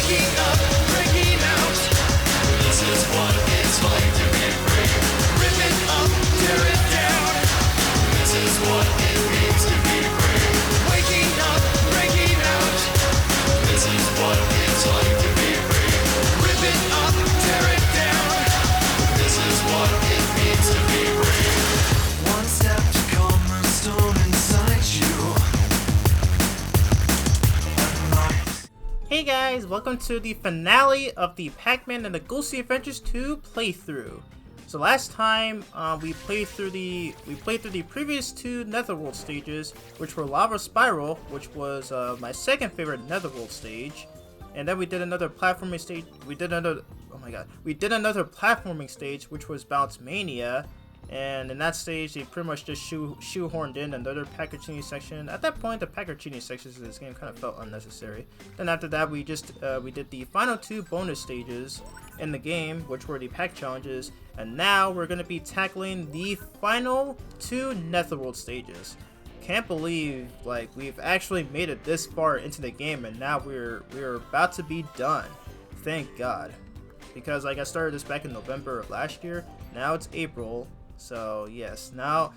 Waking up, breaking out. This is what it's like to be free. Rip it up, tear it down. This is what it means to be free. Waking up, breaking out. This is what it's like to be free. Rip it up, tear it down. This is what it means to be free. One step to calm the storm inside you. Hey guys, welcome to the finale of the Pac-Man and the Ghostly Adventures 2 playthrough. So last time we played through the previous two Netherworld stages, which were Lava Spiral, which was my second favorite Netherworld stage, and then we did another platforming stage. We did another platforming stage, which was Bounce Mania. And in that stage, they pretty much just shoehorned in another Pac-Man section. At that point, the Pac-Man sections of this game kind of felt unnecessary. Then after that, we did the final two bonus stages in the game, which were the Pac challenges. And now we're going to be tackling the final two Netherworld stages. Can't believe like we've actually made it this far into the game, and now we're about to be done. Thank God, because like I started this back in November of last year. Now it's April. So yes, now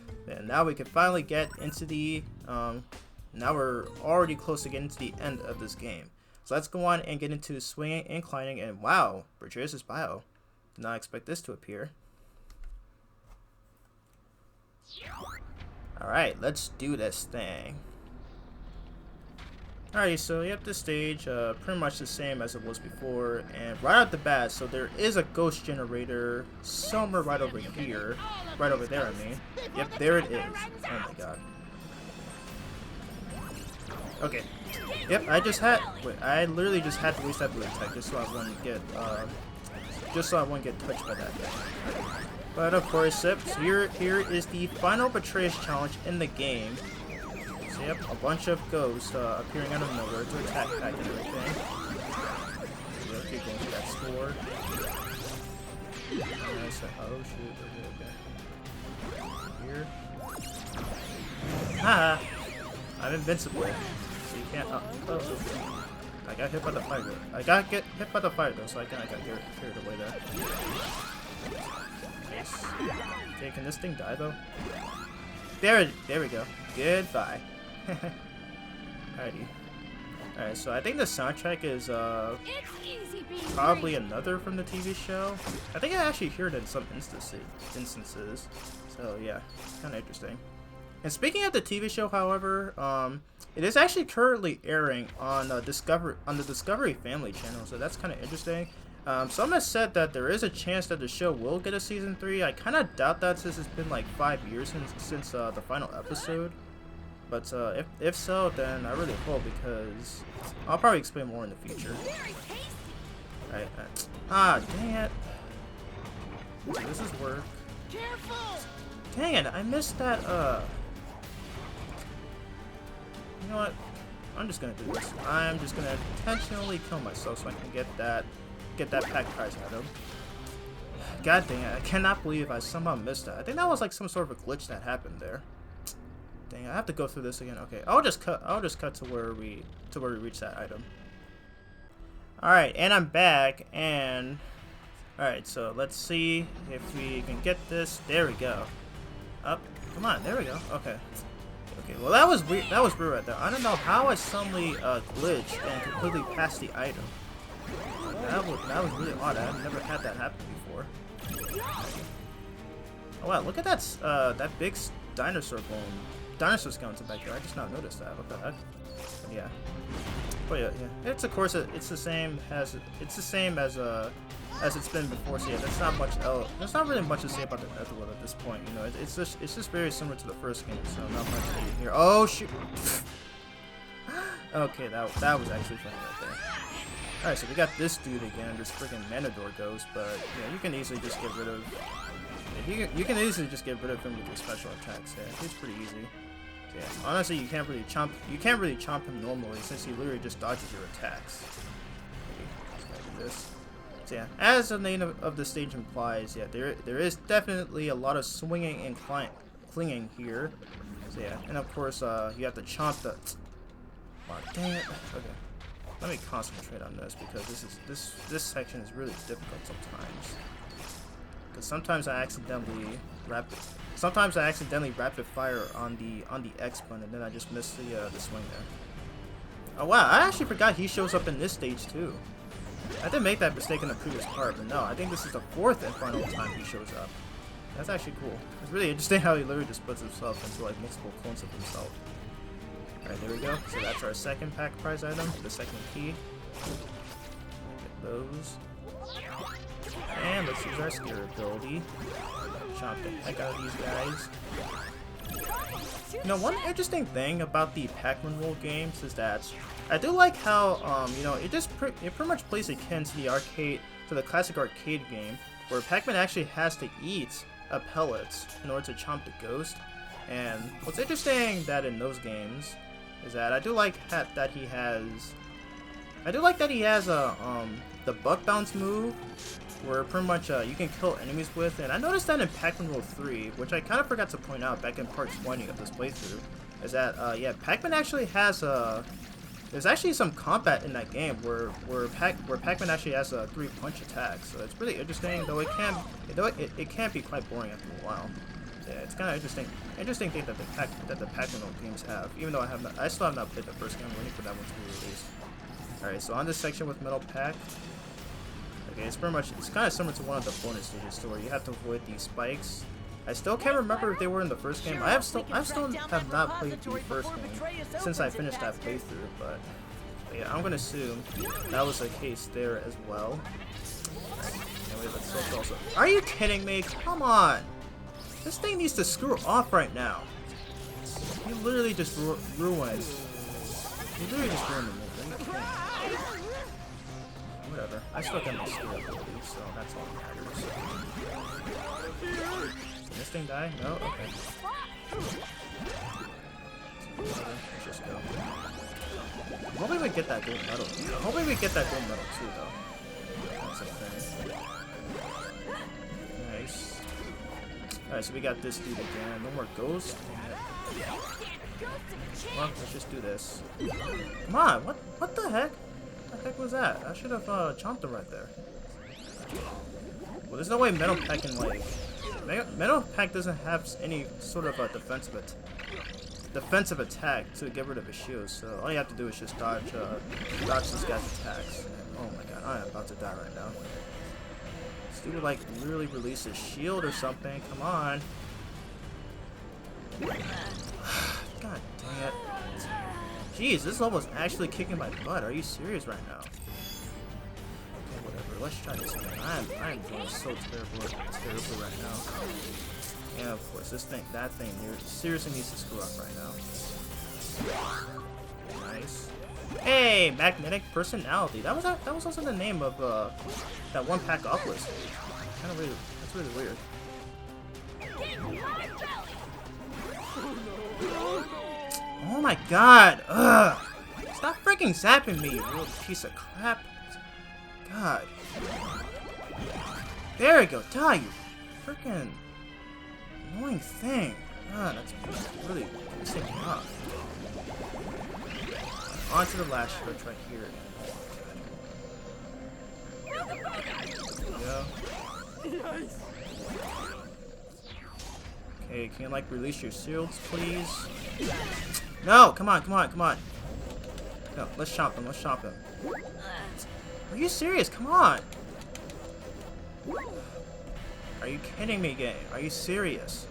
we can finally get into the now we're already close to getting to the end of this game. So let's go on and get into swinging and climbing. And wow, Betrayus' bio. Did not expect this to appear. Alright, let's do this thing. Alrighty, so you have this stage, pretty much the same as it was before, and right off the bat, so there is a ghost generator somewhere right over here, right over there I mean. Yep, there it is. Oh my god. Okay. Yep, I literally just had to waste that blue attack just so I wouldn't get, touched by that thing. But of course, yep, so here is the final Betrayus challenge in the game. Yep, a bunch of ghosts appearing out of nowhere to attack Pac and everything. We'll keep going for that score. Nice. Oh shoot, okay. Here. Haha! I'm invincible. So you can't. Oh. I got hit by the fire. I got hit by the fire though, so I got carried away there. Nice. Okay, can this thing die though? There we go. Goodbye. Alrighty. Alright, so I think the soundtrack is probably another from the TV show. I think I actually heard it in some instances. So yeah, kind of interesting. And speaking of the TV show, however, it is actually currently airing on the Discovery Family channel, so that's kind of interesting. Some have said that there is a chance that the show will get a season 3. I kind of doubt that since it's been like 5 years since the final episode. But if so, then I really hope, because I'll probably explain more in the future. Alright. Ah, dang it. So this is work. Dang it, I missed that, You know what? I'm just gonna do this. I'm just gonna intentionally kill myself so I can get that Pac prize item. God dang it, I cannot believe I somehow missed that. I think that was like some sort of a glitch that happened there. Dang, I have to go through this again. Okay, I'll just cut to where we reach that item. Alright, and I'm back, and alright, so let's see if we can get this. There we go. Up. Come on, there we go. Okay. Okay, well that was weird right there. I don't know how I suddenly glitched and completely passed the item. That was really odd. I've never had that happen before. Oh wow, look at that that big dinosaur skeleton back there. I just not noticed that. What the heck? But yeah. But yeah. It's of course it's the same as it's been before. So yeah, there's not really much to say about the Netherworld at this point. You know, it's just very similar to the first game. So not much here. Oh shoot. Okay, that was actually funny right there. Alright, so we got this dude again, this freaking Manador ghost, but yeah, you can easily just get rid of. Yeah, you can easily just get rid of him with your special attacks. Yeah, he's pretty easy. So yeah, honestly, you can't really chomp him normally since he literally just dodges your attacks. Okay, this. So yeah, as the name of the stage implies, yeah, there is definitely a lot of swinging and clinging here. So yeah, and of course you have to chomp the. Oh, dang it. Okay. let me concentrate on this because this section is really difficult sometimes. Because sometimes I accidentally rapid fire on the X button and then I just miss the swing there. Oh wow, I actually forgot he shows up in this stage too. I did make that mistake in the previous part, but no, I think this is the 4th and final time he shows up. That's actually cool. It's really interesting how he literally just puts himself into like multiple clones of himself. Alright, there we go. So that's our second pack prize item, the second key. Get those. And let's use our scare ability. Chomp the heck out of these guys. You know, one interesting thing about the Pac-Man role games is that I do like how, you know, it pretty much plays akin to the classic arcade game, where Pac-Man actually has to eat a pellet in order to chomp the ghost. And what's interesting that in those games is that I do like that he has the buck bounce move, where pretty much you can kill enemies with, and I noticed that in Pac-Man World 3, which I kind of forgot to point out back in part 20 of this playthrough, is that yeah, Pac-Man actually has there's actually some combat in that game where Pac-Man actually has a 3-punch attack, so it's really interesting. Though it can be quite boring after a while. Yeah, it's kind of interesting thing that the Pac-Man games have. Even though I still have not played the first game. I'm waiting for that one to be released. All right, so on this section with Metal Pack. Okay, it's kind of similar to one of the bonus stages, so where you have to avoid these spikes. I still can't remember if they were in the first game. I still have not played the first game since I finished that playthrough, but yeah, I'm gonna assume that was the case there as well. Anyway, let's also. Are you kidding me? Come on! This thing needs to screw off right now. He literally just ruined. He literally just ruined the move. Whatever. I still got my skill ability, so that's all that matters. Did this thing die? No? Okay. Let's just go. Hopefully we get that gold medal. Hopefully we get that gold medal too, though. That's a thing. Nice. Alright, so we got this dude again. No more ghosts. Well, let's just do this. Come on, what the heck? What the heck was that? I should have chomped him right there. Well, there's no way Metal Pack can like. Metal Pack doesn't have any sort of a defensive attack to get rid of his shield. So all you have to do is just dodge this guy's attacks. And, oh my god, I am about to die right now. This dude would like really release his shield or something. Come on. God dang it. Jeez, this level is actually kicking my butt. Are you serious right now? Okay, whatever. Let's try this again. I am doing so terrible right now. And of course, that thing here seriously needs to screw up right now. Nice. Hey, magnetic personality. That was also the name of that one pack off list. Kind of weird. That's really weird. Oh my god! Ugh! Stop freaking zapping me, you little piece of crap! God. There we go, die, you freaking annoying thing. God, that's really pissing me off. On to the last switch right here. There we go. Okay, can you like release your shields, please? No, come on. No, let's chomp him, Are you serious? Come on. Are you kidding me, game? Are you serious?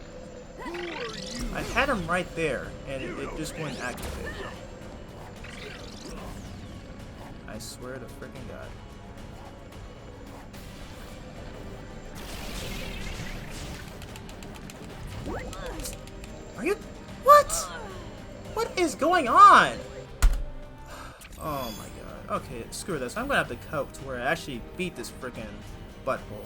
I had him right there, and it just wouldn't activate. I swear to freaking God. Are you... What? What is going on? Oh my god. Okay, screw this. I'm gonna have to cut to where I actually beat this freaking butthole.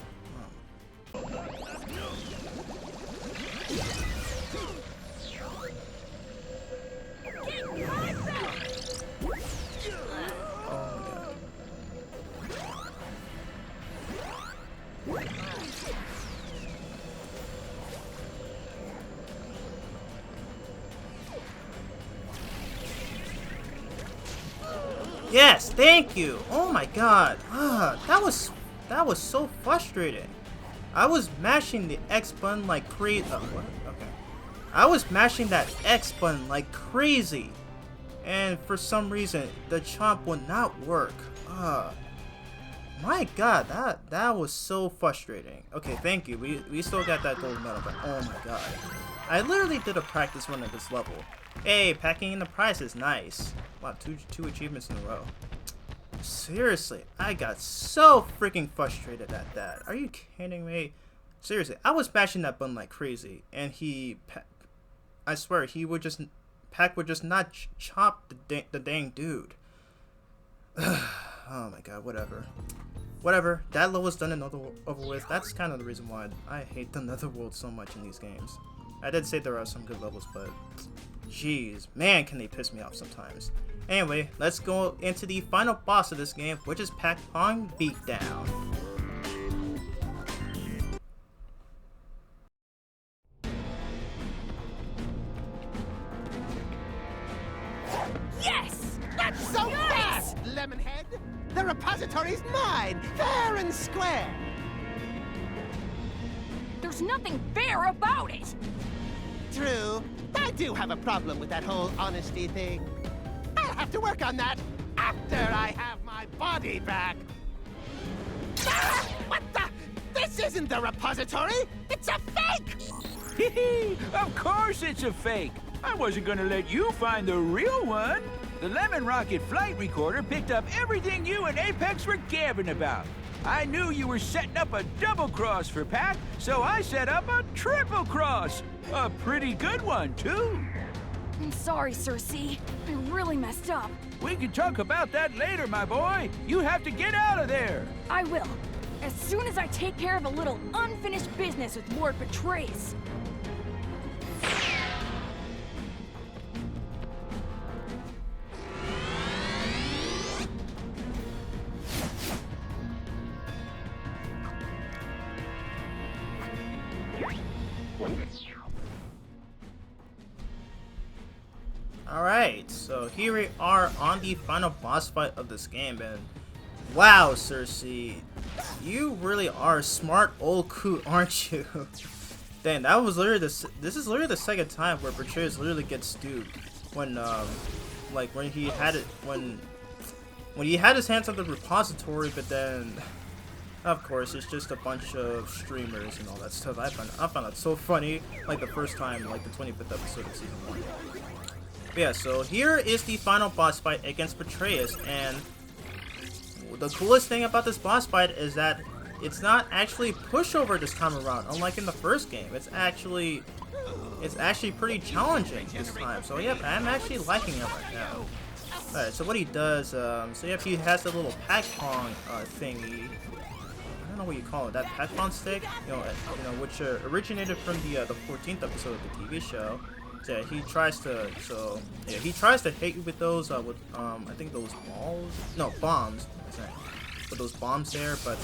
Yes, thank you. Oh my god. That was so frustrating. I was mashing the X button like crazy. What? Okay. I was mashing that X button like crazy, and for some reason the chomp would not work. My god, that was so frustrating. Okay, thank you. We still got that gold medal, but oh my god. I literally did a practice run at this level. Hey, packing in the prize is nice. Wow, two achievements in a row. Seriously, I got so freaking frustrated at that. Are you kidding me? Seriously, I was bashing that button like crazy, and I swear, Pac would just not chop the dang dude. Oh my god, whatever. Whatever, that level's done and over with. That's kind of the reason why I hate the Netherworld so much in these games. I did say there are some good levels, but jeez, man, can they piss me off sometimes. Anyway, let's go into the final boss of this game, which is Pac-Man Beatdown. Yes! That's so fast, Lemonhead! The repository's mine, fair and square! There's nothing fair about it! True, I do have a problem with that whole honesty thing. I'll have to work on that after I have my body back. Ah! What the? This isn't the repository! It's a fake! Of course it's a fake! I wasn't gonna let you find the real one! The Lemon Rocket flight recorder picked up everything you and Apex were gabbing about. I knew you were setting up a double cross for Pac, so I set up a triple cross! A pretty good one, too! I'm sorry, Sir C. I really messed up. We can talk about that later, my boy! You have to get out of there! I will. As soon as I take care of a little unfinished business with Lord Betrayus. Alright, so here we are on the final boss fight of this game, and wow, Cersei, you really are a smart old coot, aren't you? Dang, that was literally this is literally the second time where Betrayus literally gets duped when like when he had he had his hands on the repository, but then of course it's just a bunch of streamers and all that stuff. I found it so funny, like the first time, like the 25th episode of season 1. But yeah, so here is the final boss fight against Betrayus, and the coolest thing about this boss fight is that it's not actually pushover this time around, unlike in the first game. It's actually pretty challenging this time. So yep, I'm actually liking it right now. Alright, so what he does, so yep, he has a little Pac-Man thingy. I don't know what you call it, that Pac-Man stick, which originated from the 14th episode of the TV show. So yeah, he tries to hit you with those I think those bombs. With those bombs there, but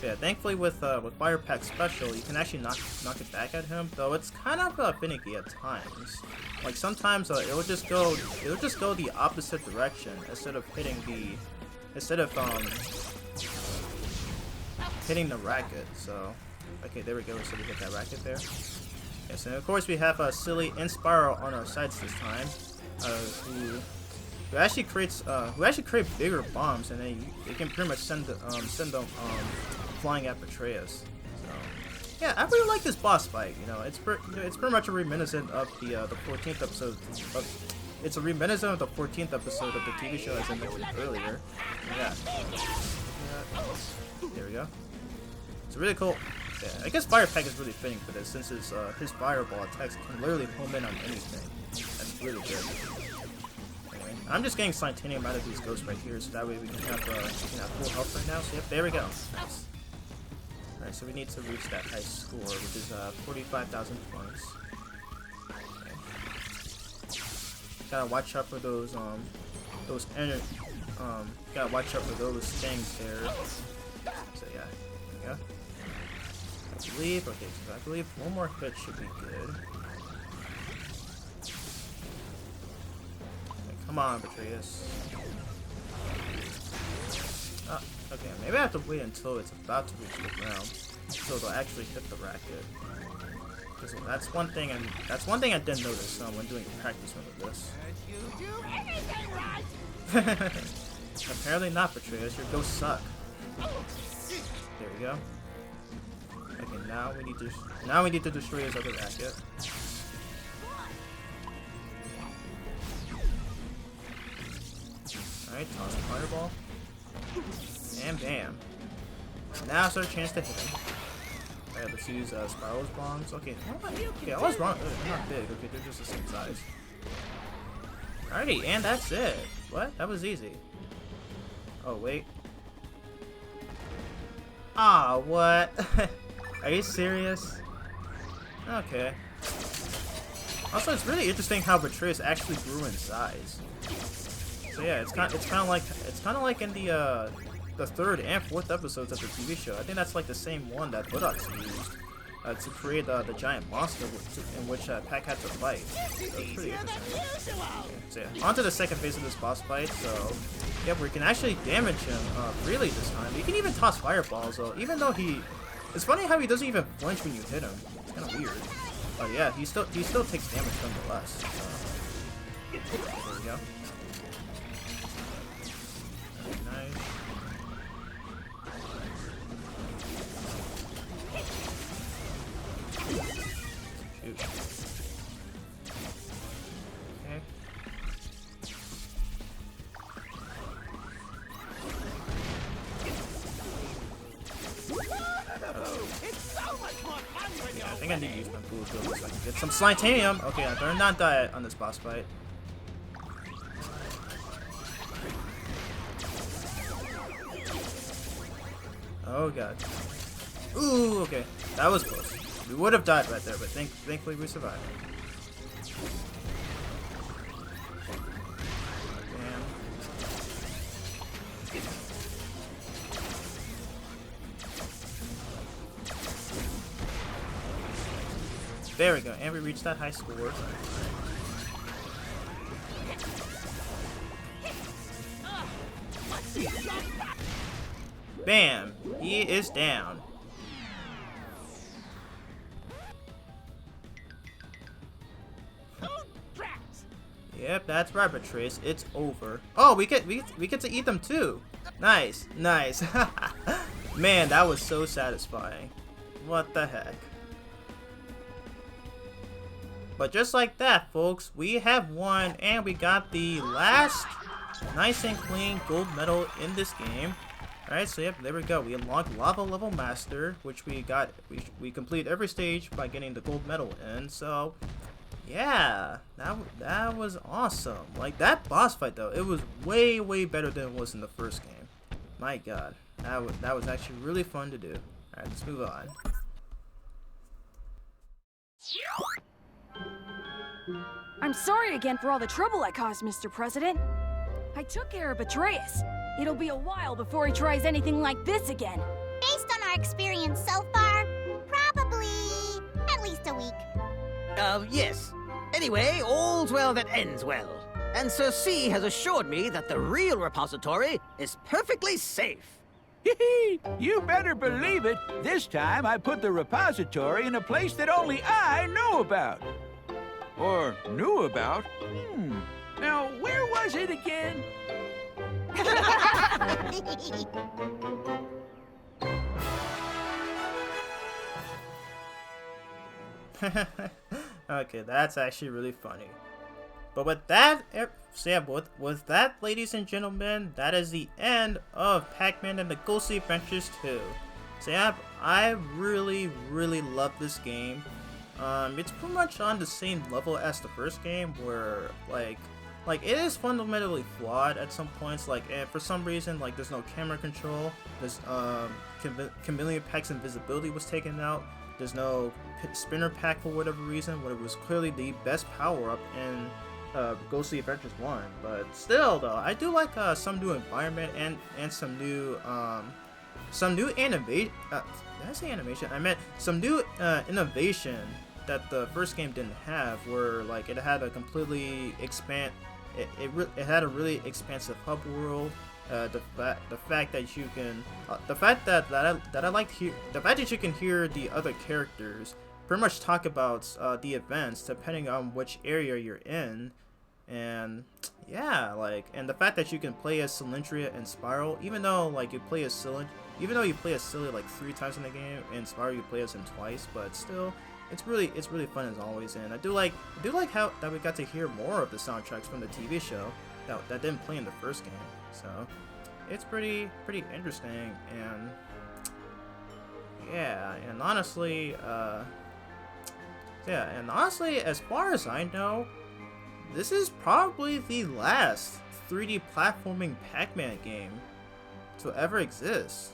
yeah, thankfully with Fire Pack Special, you can actually knock it back at him. Though it's kind of finicky at times. Like sometimes it'll just go the opposite direction instead of hitting the racket. So okay, there we go. So we hit that racket there. Yes, and of course we have Silly and Spiral on our sides this time, who actually create bigger bombs, and they can pretty much send them flying at Betrayus. So yeah, I really like this boss fight. It's pretty much a reminiscent of the 14th episode. It's a reminiscent of the 14th episode of the TV show, as I mentioned earlier. Yeah. There we go. It's really cool. Yeah, I guess Fire Pack is really fitting for this, since his fireball attacks can literally home in on anything. That's really good. Anyway, I'm just getting Slantanium out of these ghosts right here, so that way we can have full health right now. So yep, there we go. Nice. Alright, so we need to reach that high score, which is 45,000 points. Okay. Gotta watch out for those gotta watch out for those things there. So yeah, there we go. Okay, so I believe one more hit should be good. Okay, come on, Betrayus. Okay, maybe I have to wait until it's about to reach the ground, so it'll actually hit the racket. Because that's one thing I didn't notice when doing a practice run with this. You do anything right! Apparently not, Betrayus. Your ghosts suck. There we go. Okay, now we need to destroy his other racket. Alright, toss a fireball. And bam. Now's our chance to hit him. Alright, let's use Spiral's bombs. Okay, okay, I was wrong. They're not big. Okay, they're just the same size. Alrighty, and that's it. What? That was easy. Oh, wait. Ah, what? Are you serious? Okay. Also, it's really interesting how Betrayus actually grew in size. So yeah, it's kind of like in the third and fourth episodes of the TV show. I think that's like the same one that Buttocks used to create the giant monster in which Pac had to fight. So it's pretty interesting. So yeah, on to the second phase of this boss fight. So yeah, we can actually damage him really this time. You can even toss fireballs though, even though it's funny how he doesn't even flinch when you hit him. It's kind of weird. But yeah, he still takes damage nonetheless. There we go. Nice. Shoot. Okay. I think I need to use my blue field so I can get some slitanium. Okay, I better not die on this boss fight. Oh god. Ooh, okay. That was close. We would have died right there, but thankfully we survived. Damn. There we go, and we reached that high score. Bam! He is down. Yep, that's right, Betrayus. It's over. Oh, we get to eat them too. Nice, nice. Man, that was so satisfying. What the heck? But just like that, folks, we have won, and we got the last nice and clean gold medal in this game. Alright, so yep, there we go. We unlocked Lava Level Master, which we got. We complete every stage by getting the gold medal in. So, yeah, that was awesome. Like, that boss fight, though, it was way, way better than it was in the first game. My god, that was actually really fun to do. Alright, let's move on. I'm sorry again for all the trouble I caused, Mr. President. I took care of Betrayus. It'll be a while before he tries anything like this again. Based on our experience so far, probably at least a week. Yes. Anyway, all's well that ends well. And Sir C has assured me that the real repository is perfectly safe. You better believe it. This time I put the repository in a place that only I know about. Or knew about. Now, where was it again? Okay, that's actually really funny. But with that, so yeah, with that, ladies and gentlemen, that is the end of Pac-Man and the Ghostly Adventures 2. So yeah, I really, really love this game. It's pretty much on the same level as the first game, where like it is fundamentally flawed at some points. Like, and for some reason, like there's no camera control. There's Chameleon Pack's invisibility was taken out. There's no spinner pack for whatever reason, when it was clearly the best power up in Ghostly Adventures 1. But still, though, I do like some new environment and some new animation. Did I say animation? I meant some new innovation that the first game didn't have, where like it had a completely it had a really expansive hub world. the fact that you can the fact that I like to hear the fact that you can hear the other characters pretty much talk about the events depending on which area you're in, and yeah, like, and the fact that you can play as Cylindria and Spiral, even though like you play as Silly like 3 times in the game, and Spiral you play as him twice, but still it's really fun as always. And I do like how that we got to hear more of the soundtracks from the TV show that didn't play in the first game, so it's pretty interesting. And yeah, and honestly, as far as I know, this is probably the last 3D platforming Pac-Man game to ever exist.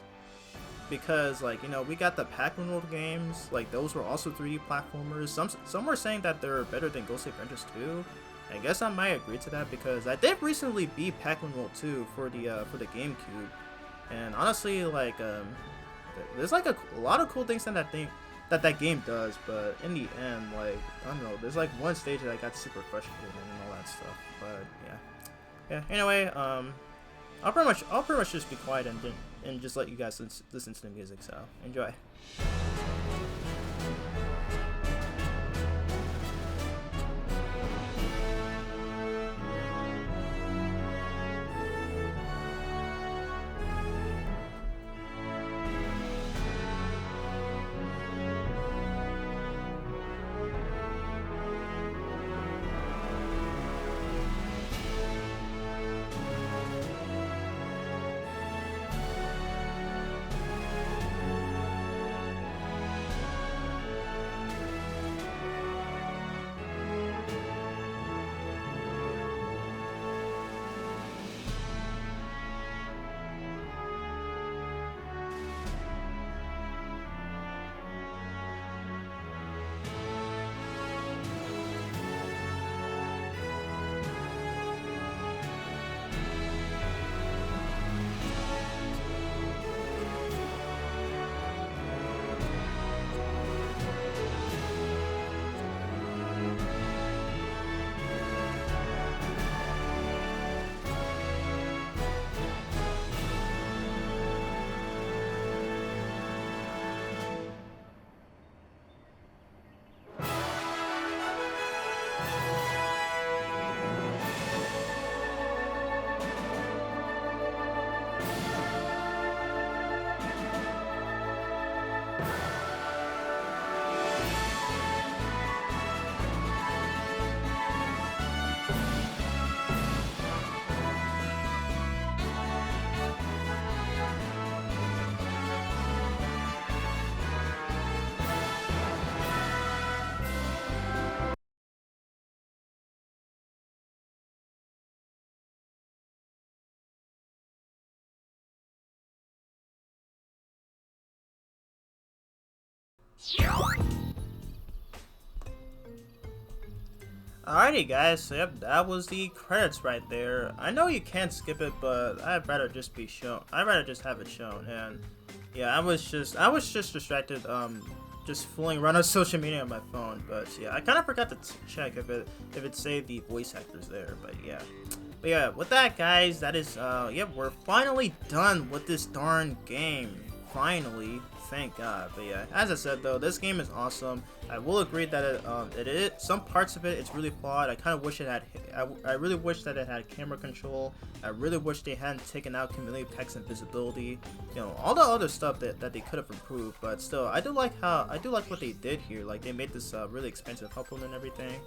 Because, like, you know, we got the Pac-Man World games, like, those were also 3D platformers. Some were saying that they're better than Ghostly Adventures 2. I guess I might agree to that, because I did recently beat Pac-Man World 2 for the GameCube. And honestly, like, there's like a lot of cool things in that game does, but in the end, like, I don't know, there's like one stage that I got super frustrated and all that stuff. But yeah. Anyway, I'll pretty much just be quiet and just let you guys listen to the music. So enjoy. Alrighty guys, so yep, that was the credits right there. I know you can't skip it, but I'd rather just have it shown. And yeah, I was just distracted, just fooling around on social media on my phone. But yeah, I kind of forgot to check if it saved the voice actors there. But yeah, with that guys, that is yep, we're finally done with this darn game. Finally, thank God. But yeah, as I said though, this game is awesome. I will agree that it is, some parts of it's really flawed. I kind of wish it had. I really wish that it had camera control. I really wish they hadn't taken out chameleon text and visibility. You know, all the other stuff that they could have improved. But still, I do like what they did here. Like they made this really expensive couple and everything.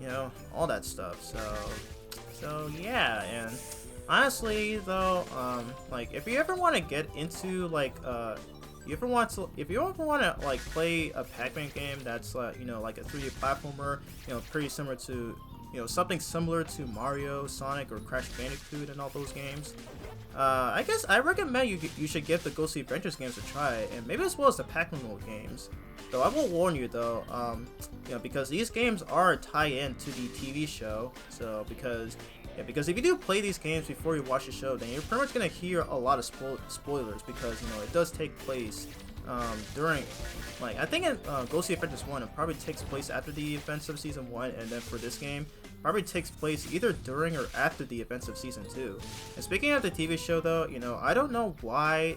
You know, all that stuff. So yeah, and honestly though, like if you ever want to get into like if you ever want to like play a Pac-Man game that's you know, like a 3D platformer, you know, pretty similar to, you know, something similar to Mario, Sonic, or Crash Bandicoot and all those games, I guess I recommend you should give the Ghostly Adventures games a try, and maybe as well as the Pac-Man World games. Though I will warn you though, you know, because these games are a tie-in to the TV show, so because if you do play these games before you watch the show, then you're pretty much gonna hear a lot of spoilers, because you know it does take place during, like, I think in Ghostly Adventures 1 it probably takes place after the events of season 1, and then for this game probably takes place either during or after the events of season 2. And speaking of the TV show though, you know, I don't know why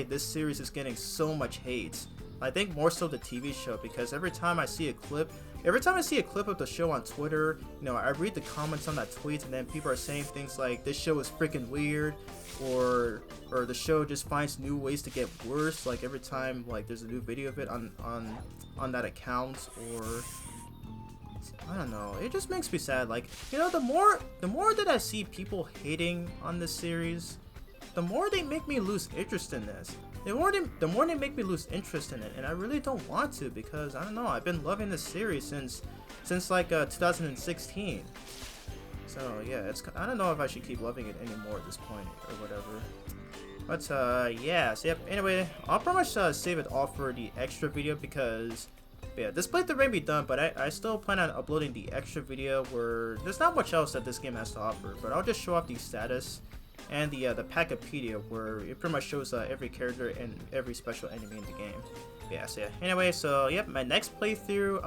this series is getting so much hate. I think more so the TV show, because every time I see a clip of the show on Twitter, you know, I read the comments on that tweet, and then people are saying things like this show is freaking weird, or the show just finds new ways to get worse, like every time like there's a new video of it on that account, or I don't know, it just makes me sad. Like, you know, the more that I see people hating on this series, the more they make me lose interest in this. The more they make me lose interest in it, and I really don't want to, because I don't know, I've been loving this series since like 2016. So yeah, I don't know if I should keep loving it anymore at this point or whatever. But yeah, so yep. Anyway, I'll pretty much save it all for the extra video, because yeah, this playthrough may be done, but I still plan on uploading the extra video where there's not much else that this game has to offer. But I'll just show off the status and the Pacopedia, where it pretty much shows every character and every special enemy in the game. Yeah, so yeah. Anyway, so yep, my next playthrough,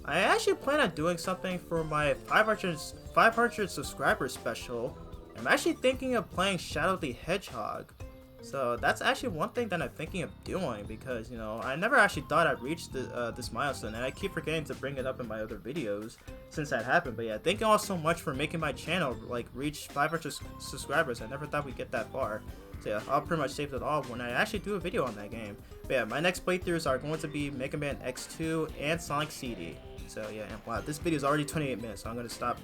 I actually plan on doing something for my 500 subscriber special. I'm actually thinking of playing Shadow the Hedgehog. So that's actually one thing that I'm thinking of doing, because, you know, I never actually thought I'd reach this milestone, and I keep forgetting to bring it up in my other videos since that happened. But yeah, thank you all so much for making my channel like reach 500 subscribers. I never thought we'd get that far. So yeah, I'll pretty much save it all when I actually do a video on that game. But yeah, my next playthroughs are going to be Mega Man X2 and Sonic CD. So yeah, and wow, this video is already 28 minutes, so I'm gonna stop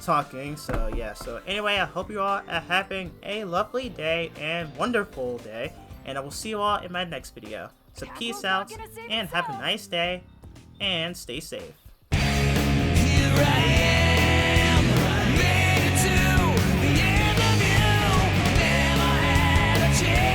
talking. So yeah, so anyway, I hope you all are having a lovely day and wonderful day, and I will see you all in my next video. So peace out and have a nice day and stay safe. Here I am, made it to the end of you. Never had a chance.